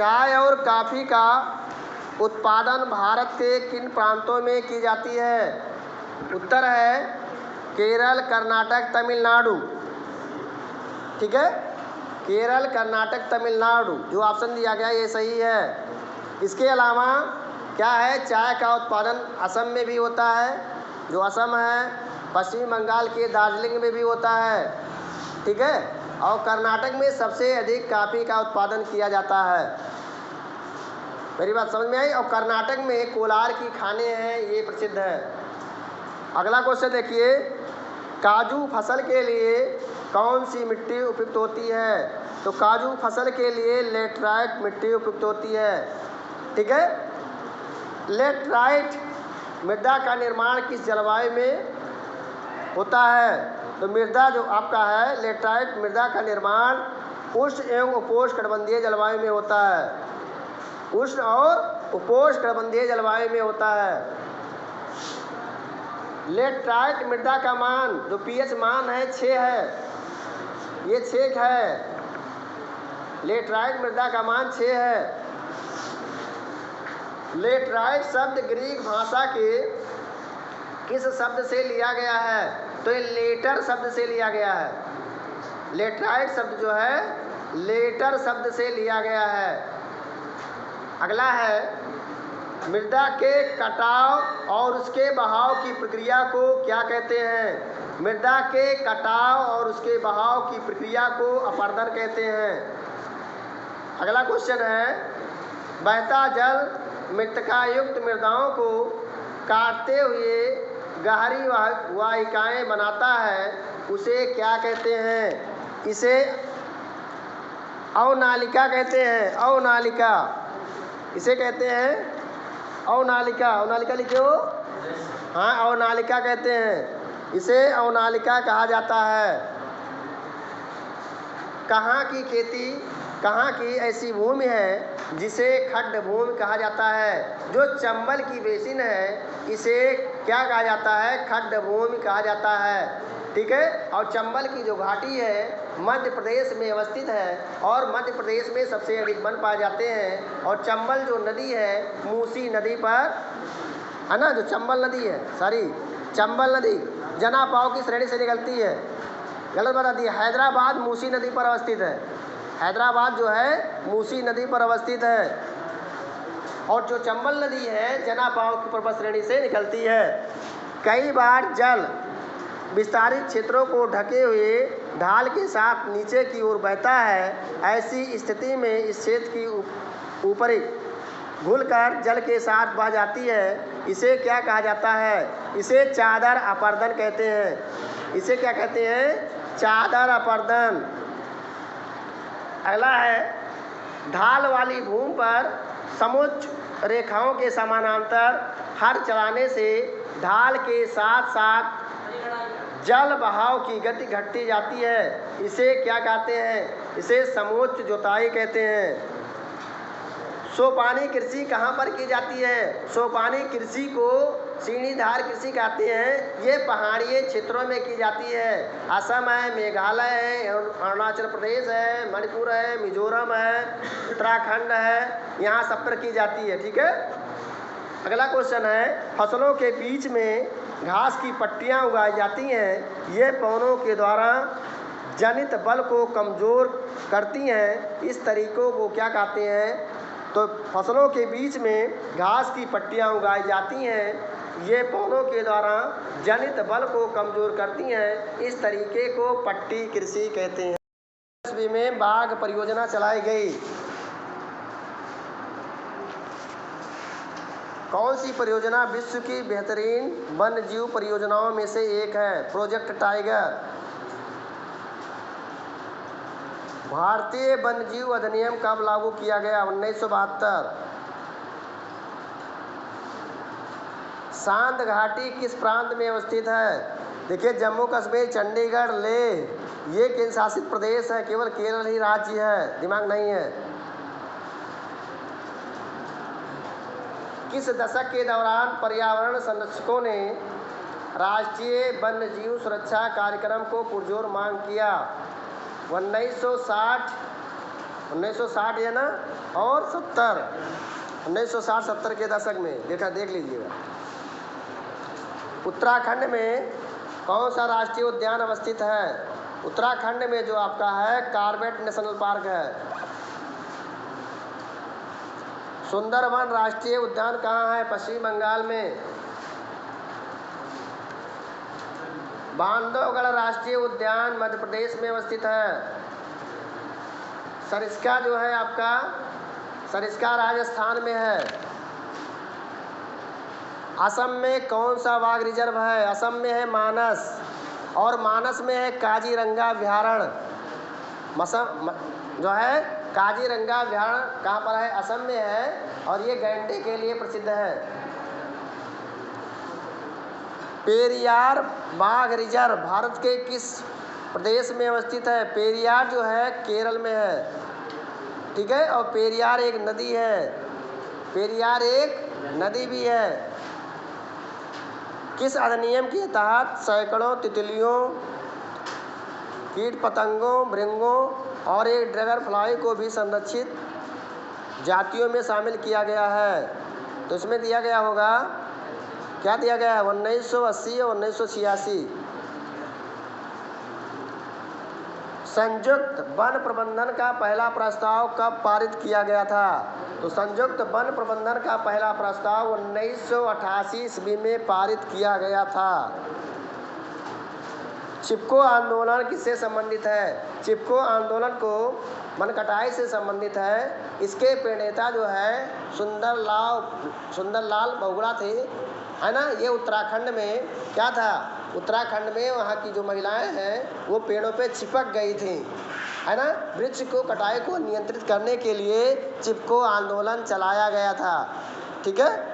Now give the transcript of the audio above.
चाय और कॉफ़ी का उत्पादन भारत के किन प्रांतों में की जाती है? उत्तर है केरल, कर्नाटक, तमिलनाडु। ठीक है, केरल, कर्नाटक, तमिलनाडु जो ऑप्शन दिया गया ये सही है। इसके अलावा क्या है, चाय का उत्पादन असम में भी होता है, जो असम है, पश्चिम बंगाल के दार्जिलिंग में भी होता है। ठीक है, और कर्नाटक में सबसे अधिक कॉफ़ी का उत्पादन किया जाता है। मेरी बात समझ में आई? और कर्नाटक में कोलार की खाने हैं, ये प्रसिद्ध है। अगला क्वेश्चन देखिए, काजू फसल के लिए कौन सी मिट्टी उपयुक्त होती है? तो काजू फसल के लिए लेटराइट मिट्टी उपयुक्त होती है। ठीक है, लेटराइट मृदा का निर्माण किस जलवायु में होता है? तो मृदा जो आपका है, लेटराइट मृदा का निर्माण उष्ण एवं उपोष्णकटिबंधीय जलवायु में होता है। उष्ण और उपोष्णकटिबंधीय जलवायु में होता है। लेटराइट मृदा का मान जो पीएच मान है 6 है, ये 6 है। लेटराइट मृदा का मान 6 है। लेटराइट शब्द ग्रीक भाषा के किस शब्द से लिया गया है? तो ये लेटर शब्द से लिया गया है। लेटराइट शब्द जो है लेटर शब्द से लिया गया है। अगला है, मृदा के कटाव और उसके बहाव की प्रक्रिया को क्या कहते हैं? मृदा के कटाव और उसके बहाव की प्रक्रिया को अपरदन कहते हैं। अगला क्वेश्चन है, बहता जल मृत्तिकायुक्त मृदाओं को काटते हुए गहरी वाहिकाएं बनाता है, उसे क्या कहते हैं? इसे अवनालिका कहते हैं। अवनालिका इसे कहते हैं अवनालिका। अवनालिका लिखे हो? हाँ, अवनालिका कहते हैं, इसे अवनालिका कहा जाता है। कहाँ की खेती, कहाँ की ऐसी भूमि है जिसे खड्ड भूमि कहा जाता है? जो चंबल की बेसिन है, इसे क्या कहा जाता है? खड्ड भूमि कहा जाता है। ठीक है, और चंबल की जो घाटी है मध्य प्रदेश में अवस्थित है, और मध्य प्रदेश में सबसे अधिक वन पाए जाते हैं। और चंबल जो नदी है मूसी नदी पर है ना, जो चंबल नदी है, सॉरी चंबल नदी जनापाव की श्रेणी से निकलती है। गलत बता दी, हैदराबाद मूसी नदी पर अवस्थित है। हैदराबाद जो है मूसी नदी पर अवस्थित है, और जो चंबल नदी है जनापाव की पर्वत श्रेणी से निकलती है। कई बार जल विस्तारित क्षेत्रों को ढके हुए ढाल के साथ नीचे की ओर बहता है। ऐसी स्थिति में इस क्षेत्र की ऊपरी घुलकर जल के साथ बह जाती है। इसे क्या कहा जाता है? इसे चादर अपरदन कहते हैं। इसे क्या कहते हैं? चादर अपरदन। अगला है, ढाल वाली भूमि पर समुच्च रेखाओं के समानांतर हर चलाने से ढाल के साथ साथ जल बहाव की गति घटती जाती है। इसे क्या कहते हैं? इसे समोच्च जुताई कहते हैं। सोपानी कृषि कहाँ पर की जाती है? सोपानी कृषि को सीढ़ीदार कृषि कहते हैं। ये पहाड़ियों क्षेत्रों में की जाती है। असम है, मेघालय है, अरुणाचल प्रदेश है, मणिपुर है, मिजोरम है, उत्तराखंड है, यहाँ सब पर की जाती है। ठीक है, अगला क्वेश्चन है, फसलों के बीच में घास की पट्टियाँ उगाई जाती हैं। ये पौधों के द्वारा जनित बल को कमज़ोर करती हैं। इस तरीकों को क्या कहते हैं? तो फसलों के बीच में घास की पट्टियाँ उगाई जाती हैं। ये पौधों के द्वारा जनित बल को कमज़ोर करती हैं। इस तरीके को पट्टी कृषि कहते हैं। ईस्वी में बाघ परियोजना चलाई गई। कौन सी परियोजना विश्व की बेहतरीन वन्य जीव परियोजनाओं में से एक है? Project tiger. भारतीय वन्यजीव अधिनियम कब लागू किया गया? 1972। सांध घाटी किस प्रांत में अवस्थित है? देखिए, जम्मू कश्मीर, चंडीगढ़, लेह ये केंद्र शासित प्रदेश है, केवल केरल ही राज्य है, दिमाग नहीं है। किस दशक के दौरान पर्यावरण संरक्षकों ने राष्ट्रीय वन्यजीव सुरक्षा कार्यक्रम को पुरजोर मांग किया? 1960, 1960 है ना, और 70, 1960-70 के दशक में देख लीजिएगा। उत्तराखंड में कौन सा राष्ट्रीय उद्यान अवस्थित है? उत्तराखंड में जो आपका है कॉर्बेट नेशनल पार्क है। सुंदरवन राष्ट्रीय उद्यान कहाँ है? पश्चिम बंगाल में। बांधवगढ़ राष्ट्रीय उद्यान मध्य प्रदेश में अवस्थित है। सरिस्का जो है आपका, सरिस्का राजस्थान में है। असम में कौन सा बाघ रिजर्व है? असम में है मानस, और मानस में है काजीरंगा अभ्यारण्य। जो है काजीरंगा अभ्यारण्य कहाँ पर है? असम में है, और ये गैंडे के लिए प्रसिद्ध है। पेरियार बाघ रिजर्व भारत के किस प्रदेश में अवस्थित है? पेरियार जो है केरल में है, ठीक है, और पेरियार एक नदी है, पेरियार एक नदी भी है। किस अधिनियम के तहत सैकड़ों तितलियों, कीट पतंगों, भृंगों और एक ड्रैगन फ्लाई को भी संरक्षित जातियों में शामिल किया गया है? तो इसमें दिया गया होगा, क्या दिया गया है? 1980 और 1986। संयुक्त वन प्रबंधन का पहला प्रस्ताव कब पारित किया गया था? तो संयुक्त वन प्रबंधन का पहला प्रस्ताव 1988 ईस्वी में पारित किया गया था। चिपको आंदोलन किससे संबंधित है? चिपको आंदोलन को वन कटाई से संबंधित है। इसके प्रणेता जो है सुंदरलाल बहुगुणा थे, है ना। ये उत्तराखंड में क्या था? उत्तराखंड में वहाँ की जो महिलाएं हैं वो पेड़ों पे चिपक गई थी, है ना। वृक्ष को कटाई को नियंत्रित करने के लिए चिपको आंदोलन चलाया गया था, ठीक है।